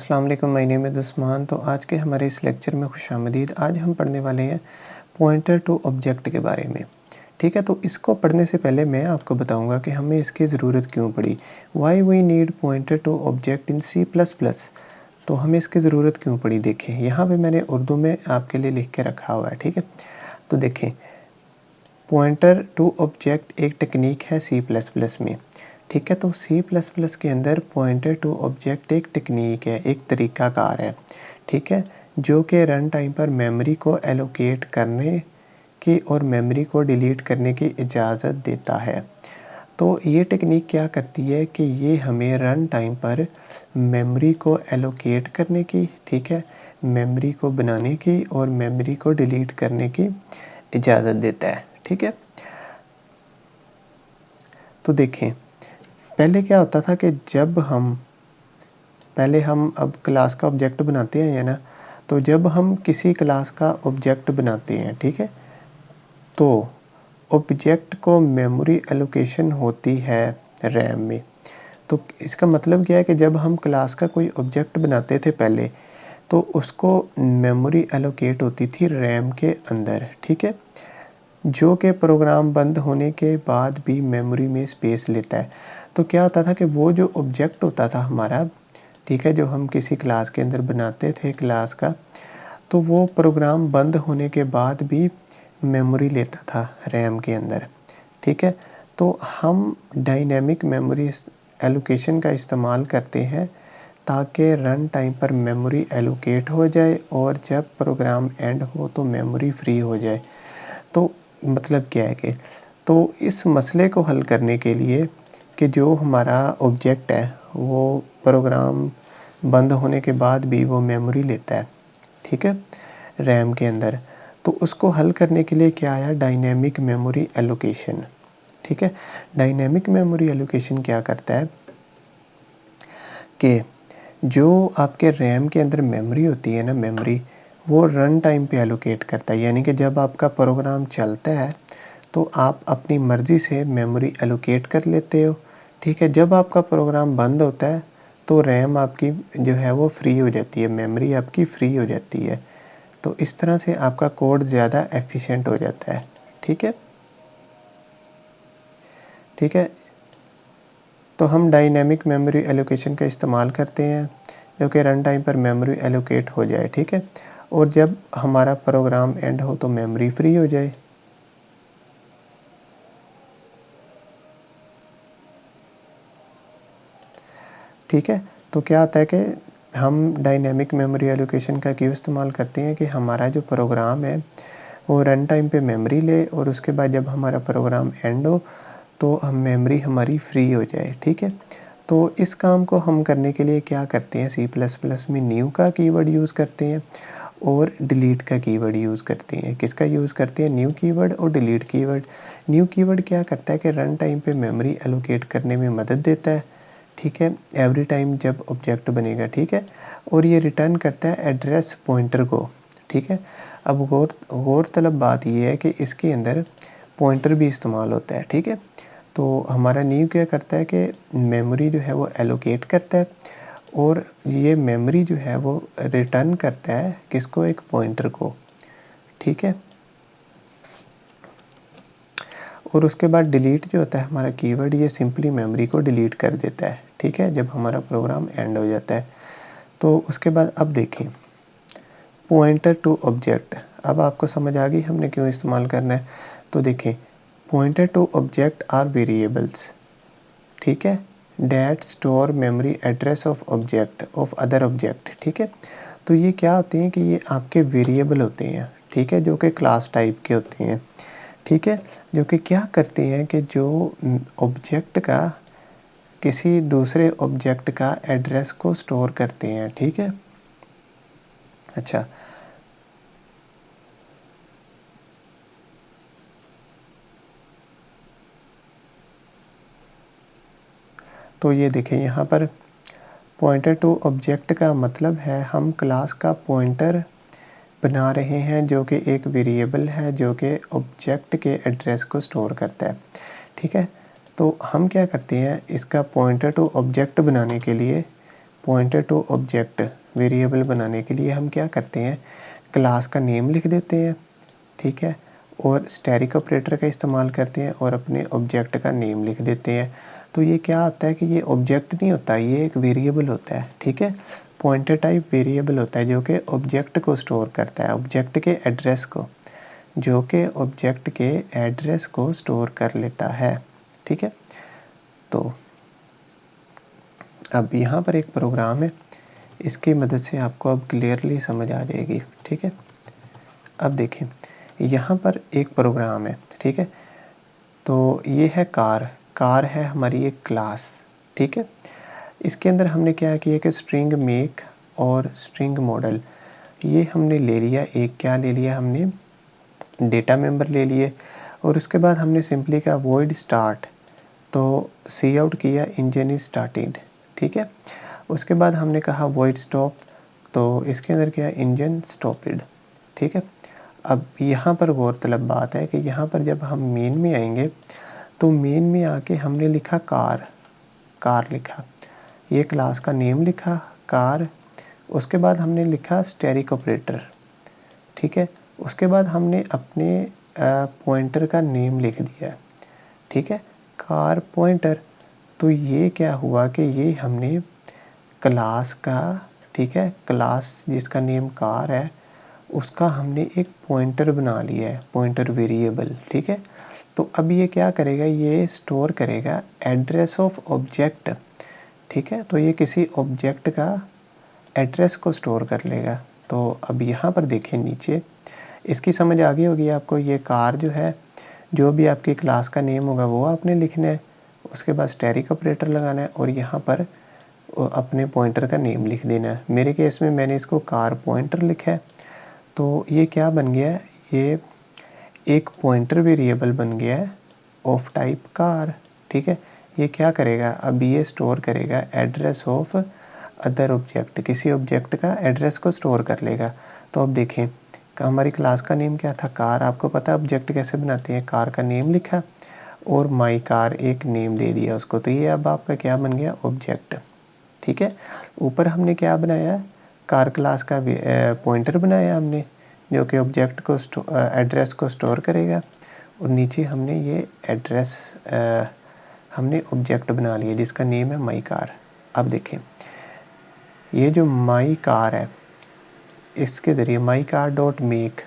अस्सलाम वालेकुम, my name is Usman. तो आज के हमारे इस लेक्चर में खुशामदीद। आज हम पढ़ने वाले हैं पॉइंटर टू ऑब्जेक्ट के बारे में। ठीक है, तो इसको पढ़ने से पहले मैं आपको बताऊंगा कि हमें इसकी ज़रूरत क्यों पड़ी। Why we need pointer to object in C plus plus. तो हमें इसकी ज़रूरत क्यों पड़ी, देखें यहाँ पे मैंने उर्दू में आपके लिए लिख के रखा हुआ है। ठीक है, तो देखें, पॉइंटर टू ऑब्जेक्ट एक टेक्निक है सी प्लस प्लस में। ठीक है, तो सी प्लस प्लस के अंदर पॉइंटर टू ऑब्जेक्ट एक टेक्निक है, एक तरीक़ाकार है। ठीक है, जो कि रन टाइम पर मेमोरी को एलोकेट करने की और मेमोरी को डिलीट करने की इजाज़त देता है। तो ये टेक्निक क्या करती है कि ये हमें रन टाइम पर मेमोरी को एलोकेट करने की, ठीक है, मेमोरी को बनाने की और मेमोरी को डिलीट करने की इजाज़त देता है। ठीक है, तो देखें, पहले क्या होता था कि जब हम अब क्लास का ऑब्जेक्ट बनाते हैं, या ना, तो जब हम किसी क्लास का ऑब्जेक्ट बनाते हैं, ठीक है, तो ऑब्जेक्ट को मेमोरी एलोकेशन होती है रैम में। तो इसका मतलब क्या है कि जब हम क्लास का कोई ऑब्जेक्ट बनाते थे पहले, तो उसको मेमोरी एलोकेट होती थी रैम के अंदर। ठीक है, जो कि प्रोग्राम बंद होने के बाद भी मेमोरी में स्पेस लेता है। तो क्या होता था कि वो जो ऑब्जेक्ट होता था हमारा, ठीक है, जो हम किसी क्लास के अंदर बनाते थे क्लास का, तो वो प्रोग्राम बंद होने के बाद भी मेमोरी लेता था रैम के अंदर। ठीक है, तो हम डायनेमिक मेमोरी एलोकेशन का इस्तेमाल करते हैं ताकि रन टाइम पर मेमोरी एलोकेट हो जाए और जब प्रोग्राम एंड हो तो मेमोरी फ्री हो जाए। तो मतलब क्या है कि तो इस मसले को हल करने के लिए कि जो हमारा ऑब्जेक्ट है वो प्रोग्राम बंद होने के बाद भी वो मेमोरी लेता है, ठीक है, रैम के अंदर, तो उसको हल करने के लिए क्या आया, डायनेमिक मेमोरी एलोकेशन। ठीक है, डायनेमिक मेमोरी एलोकेशन क्या करता है कि जो आपके रैम के अंदर मेमोरी होती है ना, मेमोरी वो रन टाइम पे एलोकेट करता है। यानी कि जब आपका प्रोग्राम चलता है तो आप अपनी मर्ज़ी से मेमोरी एलोकेट कर लेते हो। ठीक है, जब आपका प्रोग्राम बंद होता है तो रैम आपकी जो है वो फ्री हो जाती है, मेमोरी आपकी फ्री हो जाती है। तो इस तरह से आपका कोड ज़्यादा एफिशिएंट हो जाता है। ठीक है, ठीक है, तो हम डायनेमिक मेमोरी एलोकेशन का इस्तेमाल करते हैं जो कि रन टाइम पर मेमोरी एलोकेट हो जाए। ठीक है, और जब हमारा प्रोग्राम एंड हो तो मेमोरी फ्री हो जाए। ठीक है, तो क्या होता है कि हम डायनेमिक मेमोरी एलोकेशन का क्यों इस्तेमाल करते हैं कि हमारा जो प्रोग्राम है वो रन टाइम पे मेमोरी ले और उसके बाद जब हमारा प्रोग्राम एंड हो तो हम मेमोरी हमारी फ्री हो जाए। ठीक है, तो इस काम को हम करने के लिए क्या करते हैं, सी प्लस प्लस में न्यू का कीवर्ड यूज़ करते हैं और डिलीट का कीवर्ड यूज़ करते हैं। किसका यूज़ करते हैं, न्यू कीवर्ड और डिलीट कीवर्ड। न्यू कीवर्ड क्या करता है कि रन टाइम पे मेमोरी एलोकेट करने में मदद देता है, ठीक है, एवरी टाइम जब ऑब्जेक्ट बनेगा। ठीक है, और ये रिटर्न करता है एड्रेस पॉइंटर को। ठीक है, अब गौरतलब बात ये है कि इसके अंदर पॉइंटर भी इस्तेमाल होता है। ठीक है, तो हमारा न्यू क्या करता है कि मेमोरी जो है वो एलोकेट करता है और ये मेमोरी जो है वो रिटर्न करता है किसको, एक पॉइंटर को। ठीक है, और उसके बाद डिलीट जो होता है हमारा कीवर्ड, ये सिंपली मेमोरी को डिलीट कर देता है। ठीक है, जब हमारा प्रोग्राम एंड हो जाता है। तो उसके बाद अब देखें पॉइंटर टू ऑब्जेक्ट। अब आपको समझ आ गई हमने क्यों इस्तेमाल करना है। तो देखें, pointer to object are variables, ठीक है, that store memory address of object of other object. ठीक है, तो ये क्या होते हैं कि ये आपके वेरिएबल होते हैं, ठीक है, जो कि क्लास टाइप के होते हैं। ठीक है, जो कि क्या करते हैं कि जो ऑब्जेक्ट का किसी दूसरे ऑब्जेक्ट का एड्रेस को स्टोर करते हैं। ठीक है, अच्छा, तो ये देखें यहाँ पर पॉइंटर टू ऑब्जेक्ट का मतलब है हम क्लास का पॉइंटर बना रहे हैं जो कि एक वेरिएबल है जो कि ऑब्जेक्ट के एड्रेस को स्टोर करता है। ठीक है, तो हम क्या करते हैं, इसका पॉइंटर टू ऑब्जेक्ट बनाने के लिए पॉइंटर टू ऑब्जेक्ट वेरिएबल बनाने के लिए हम क्या करते हैं, क्लास का नेम लिख देते हैं, ठीक है, और स्टैटिक ऑपरेटर का इस्तेमाल करते हैं और अपने ऑब्जेक्ट का नेम लिख देते हैं। तो ये क्या होता है कि ये ऑब्जेक्ट नहीं होता, ये एक वेरिएबल होता है, ठीक है, पॉइंटर टाइप वेरिएबल होता है जो कि ऑब्जेक्ट को स्टोर करता है, ऑब्जेक्ट के एड्रेस को, जो कि ऑब्जेक्ट के एड्रेस को स्टोर कर लेता है, ठीक है। तो अब यहाँ पर एक प्रोग्राम है, इसकी मदद से आपको अब क्लियरली समझ आ जाएगी, ठीक है। अब देखें यहाँ पर एक प्रोग्राम है, ठीक है, तो ये है कार, कार है हमारी एक क्लास, ठीक है। इसके अंदर हमने क्या किया कि स्ट्रिंग मेक और स्ट्रिंग मॉडल ये हमने ले लिया, एक क्या ले लिया हमने, डेटा मेंबर ले लिए, और उसके बाद हमने सिंपली कहा वॉइड स्टार्ट, तो सी आउट किया इंजन इज स्टार्टेड, ठीक है। उसके बाद हमने कहा वॉइड स्टॉप, तो इसके अंदर क्या इंजन स्टॉपेड, ठीक है। अब यहाँ पर गौरतलब बात है कि यहाँ पर जब हम मेन में आएंगे तो मेन में आके हमने लिखा कार, कार लिखा, ये क्लास का नेम लिखा कार, उसके बाद हमने लिखा स्टैटिक ऑपरेटर, ठीक है, उसके बाद हमने अपने पॉइंटर का नेम लिख दिया, ठीक है, कार पॉइंटर। तो ये क्या हुआ कि ये हमने क्लास का, ठीक है, क्लास जिसका नेम कार है उसका हमने एक पॉइंटर बना लिया है, पॉइंटर वेरिएबल, ठीक है। तो अब ये क्या करेगा, ये स्टोर करेगा एड्रेस ऑफ ऑब्जेक्ट, ठीक है, तो ये किसी ऑब्जेक्ट का एड्रेस को स्टोर कर लेगा। तो अब यहाँ पर देखें नीचे, इसकी समझ आ गई होगी आपको, ये कार जो है, जो भी आपकी क्लास का नेम होगा वो आपने लिखना है, उसके बाद स्टैटिक ऑपरेटर लगाना है और यहाँ पर अपने पॉइंटर का नेम लिख देना है। मेरे केस में मैंने इसको कार पॉइंटर लिखा है, तो ये क्या बन गया है, ये एक पॉइंटर वेरिएबल बन गया है ऑफ टाइप कार, ठीक है। ये क्या करेगा, अब ये स्टोर करेगा एड्रेस ऑफ अदर ऑब्जेक्ट, किसी ऑब्जेक्ट का एड्रेस को स्टोर कर लेगा। तो अब देखें हमारी क्लास का नेम क्या था, कार, आपको पता है ऑब्जेक्ट कैसे बनाते हैं, कार का नेम लिखा और माई कार एक नेम दे दिया उसको, तो ये अब आपका क्या बन गया, ऑब्जेक्ट, ठीक है। ऊपर हमने क्या बनाया, कार क्लास का पॉइंटर बनाया हमने जो कि ऑब्जेक्ट को एड्रेस को स्टोर करेगा, और नीचे हमने ये एड्रेस हमने ऑब्जेक्ट बना लिया जिसका नेम है माई कार। अब देखें ये जो माई कार है इसके ज़रिए माई कार डॉट मेक,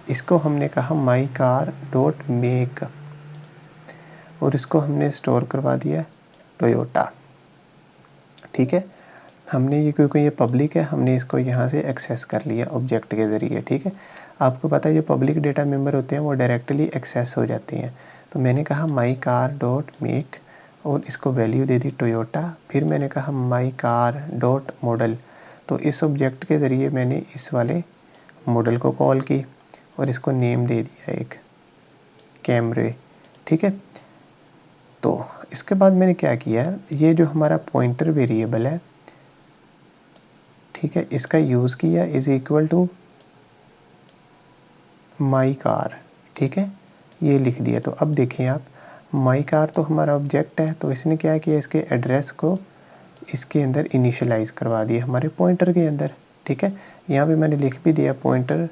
इसको हमने कहा माई कार डॉट मेक और इसको हमने स्टोर करवा दिया टोयोटा, ठीक है। हमने ये क्योंकि ये पब्लिक है हमने इसको यहाँ से एक्सेस कर लिया ऑब्जेक्ट के ज़रिए, ठीक है। आपको पता है जो पब्लिक डेटा मेंबर होते हैं वो डायरेक्टली एक्सेस हो जाते हैं। तो मैंने कहा माई कार डॉट मेक और इसको वैल्यू दे दी टोयोटा, फिर मैंने कहा माई कार डॉट मॉडल, तो इस ऑब्जेक्ट के ज़रिए मैंने इस वाले मॉडल को कॉल की और इसको नेम दे दिया एक कैमरे, ठीक है। तो इसके बाद मैंने क्या किया, ये जो हमारा पॉइंटर वेरिएबल है, ठीक है, इसका यूज़ किया is equal to my car, ठीक है, ये लिख दिया। तो अब देखें आप, माई कार तो हमारा ऑब्जेक्ट है, तो इसने क्या किया, इसके एड्रेस को इसके अंदर इनिशियलाइज़ करवा दिया हमारे पॉइंटर के अंदर, ठीक है। यहाँ पे मैंने लिख भी दिया pointer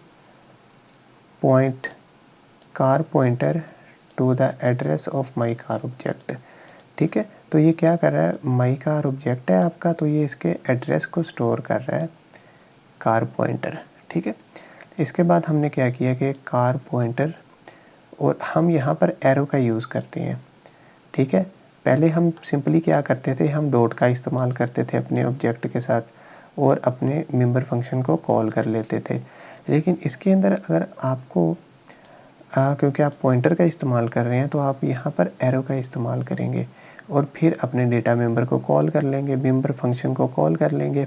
point car pointer to the address of my car object, ठीक है। तो ये क्या कर रहा है, माई कार ऑब्जेक्ट है आपका, तो ये इसके एड्रेस को स्टोर कर रहा है कार पॉइंटर, ठीक है। इसके बाद हमने क्या किया कि कार पॉइंटर, और हम यहाँ पर एरो का यूज़ करते हैं, ठीक है। पहले हम सिंपली क्या करते थे, हम डॉट का इस्तेमाल करते थे अपने ऑब्जेक्ट के साथ और अपने मेंबर फंक्शन को कॉल कर लेते थे, लेकिन इसके अंदर अगर आपको क्योंकि आप पॉइंटर का इस्तेमाल कर रहे हैं तो आप यहाँ पर एरो का इस्तेमाल करेंगे और फिर अपने डेटा मेंबर को कॉल कर लेंगे, मेंबर फंक्शन को कॉल कर लेंगे,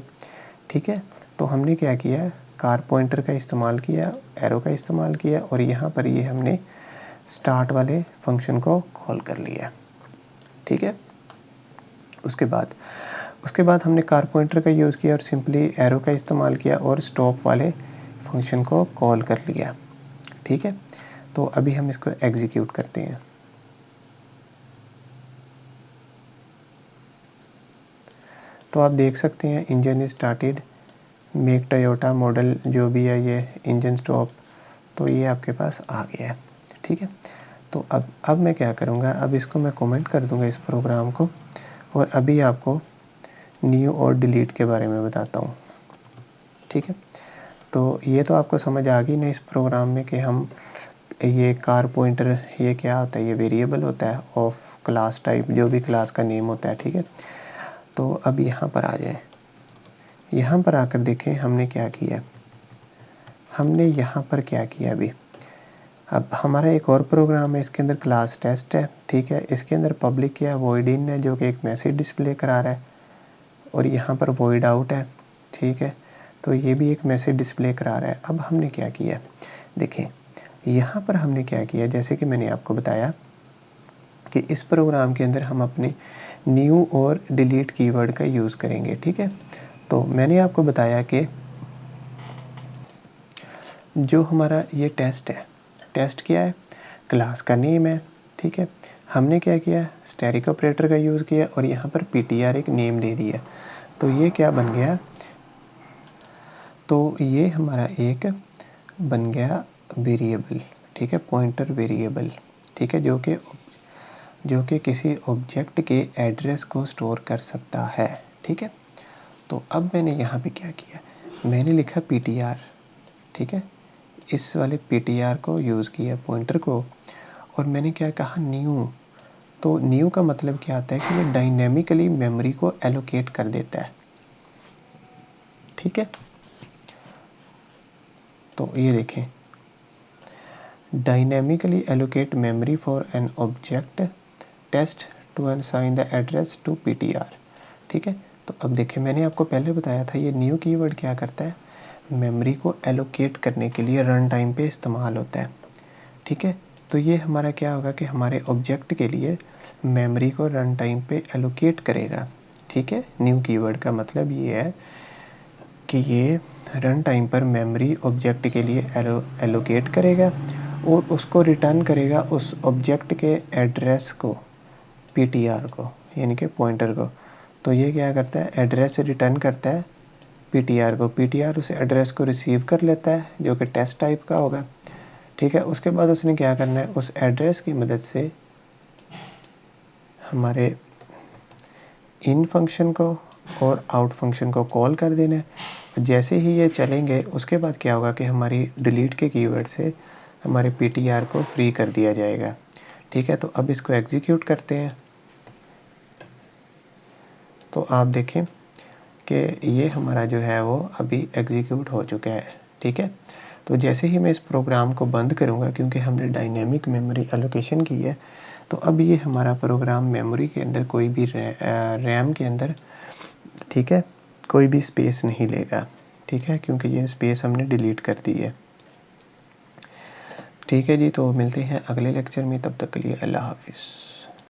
ठीक है। तो हमने क्या किया, कार पॉइंटर का इस्तेमाल किया, एरो का इस्तेमाल किया और यहाँ पर ये हमने स्टार्ट वाले फंक्शन को कॉल कर लिया, ठीक है। उसके बाद हमने कार पॉइंटर का यूज़ किया और सिंपली एरो का इस्तेमाल किया और स्टॉप वाले फंक्शन को कॉल कर लिया, ठीक है। तो अभी हम इसको एग्जीक्यूट करते हैं। तो आप देख सकते हैं engine is started, make Toyota model जो भी है ये इंजन स्टॉप, तो ये आपके पास आ गया है। ठीक है, तो अब मैं क्या करूँगा, अब इसको मैं कमेंट कर दूँगा इस प्रोग्राम को, और अभी आपको न्यू और डिलीट के बारे में बताता हूँ। ठीक है, तो ये तो आपको समझ आ गई ना इस प्रोग्राम में कि हम ये कार पॉइंटर ये क्या होता है, ये वेरिएबल होता है ऑफ क्लास टाइप, जो भी क्लास का नेम होता है। ठीक है, तो अब यहाँ पर आ जाए, यहाँ पर आकर देखें हमने क्या किया, हमने यहाँ पर क्या किया अभी। अब हमारा एक और प्रोग्राम है, इसके अंदर क्लास टेस्ट है। ठीक है, इसके अंदर पब्लिक क्या है, वॉइड इन है जो कि एक मैसेज डिस्प्ले करा रहा है, और यहाँ पर वॉइड आउट है। ठीक है, तो ये भी एक मैसेज डिस्प्ले करा रहा है। अब हमने क्या किया, देखें यहाँ पर हमने क्या किया, जैसे कि मैंने आपको बताया कि इस प्रोग्राम के अंदर हम अपने न्यू और डिलीट कीवर्ड का यूज़ करेंगे। ठीक है, तो मैंने आपको बताया कि जो हमारा ये टेस्ट है, टेस्ट क्या है, क्लास का नेम है। ठीक है, हमने क्या किया, स्टैटिक ऑपरेटर का यूज़ किया और यहाँ पर ptr एक नेम दे दिया, तो ये क्या बन गया, तो ये हमारा एक बन गया वेरिएबल। ठीक है, पॉइंटर वेरिएबल। ठीक है, जो कि किसी ऑब्जेक्ट के एड्रेस को स्टोर कर सकता है। ठीक है, तो अब मैंने यहाँ पे क्या किया, मैंने लिखा ptr। ठीक है, इस वाले ptr को यूज़ किया पॉइंटर को, और मैंने क्या कहा, न्यू। तो न्यू का मतलब क्या आता है कि ये डायनेमिकली मेमोरी को एलोकेट कर देता है। ठीक है, तो ये देखें, dynamically allocate memory for an object test to assign the address to ptr। ठीक है, तो अब देखें मैंने आपको पहले बताया था ये न्यू कीवर्ड क्या करता है, मेमोरी को एलोकेट करने के लिए रन टाइम पे इस्तेमाल होता है। ठीक है, तो ये हमारा क्या होगा कि हमारे ऑब्जेक्ट के लिए मेमोरी को रन टाइम पे एलोकेट करेगा। ठीक है, न्यू कीवर्ड का मतलब ये है कि ये रन टाइम पर मेमोरी ऑब्जेक्ट के लिए एलोकेट करेगा और उसको रिटर्न करेगा उस ऑब्जेक्ट के एड्रेस को, ptr को, यानी कि पॉइंटर को। तो ये क्या करता है, एड्रेस रिटर्न करता है ptr को, ptr उस एड्रेस को रिसीव कर लेता है जो कि टेस्ट टाइप का होगा। ठीक है, उसके बाद उसने क्या करना है, उस एड्रेस की मदद से हमारे इन फंक्शन को और आउट फंक्शन को कॉल कर देना है। जैसे ही ये चलेंगे उसके बाद क्या होगा कि हमारी डिलीट के कीवर्ड से हमारे ptr को फ्री कर दिया जाएगा। ठीक है, तो अब इसको एग्जीक्यूट करते हैं, तो आप देखें कि ये हमारा जो है वो अभी एग्जीक्यूट हो चुका है। ठीक है, तो जैसे ही मैं इस प्रोग्राम को बंद करूँगा, क्योंकि हमने डायनेमिक मेमोरी एलोकेशन की है, तो अब ये हमारा प्रोग्राम मेमोरी के अंदर कोई भी रैम के अंदर, ठीक है, कोई भी स्पेस नहीं लेगा। ठीक है, क्योंकि ये स्पेस हमने डिलीट कर दी है। ठीक है जी, तो मिलते हैं अगले लेक्चर में, तब तक के लिए अल्लाह हाफिज़।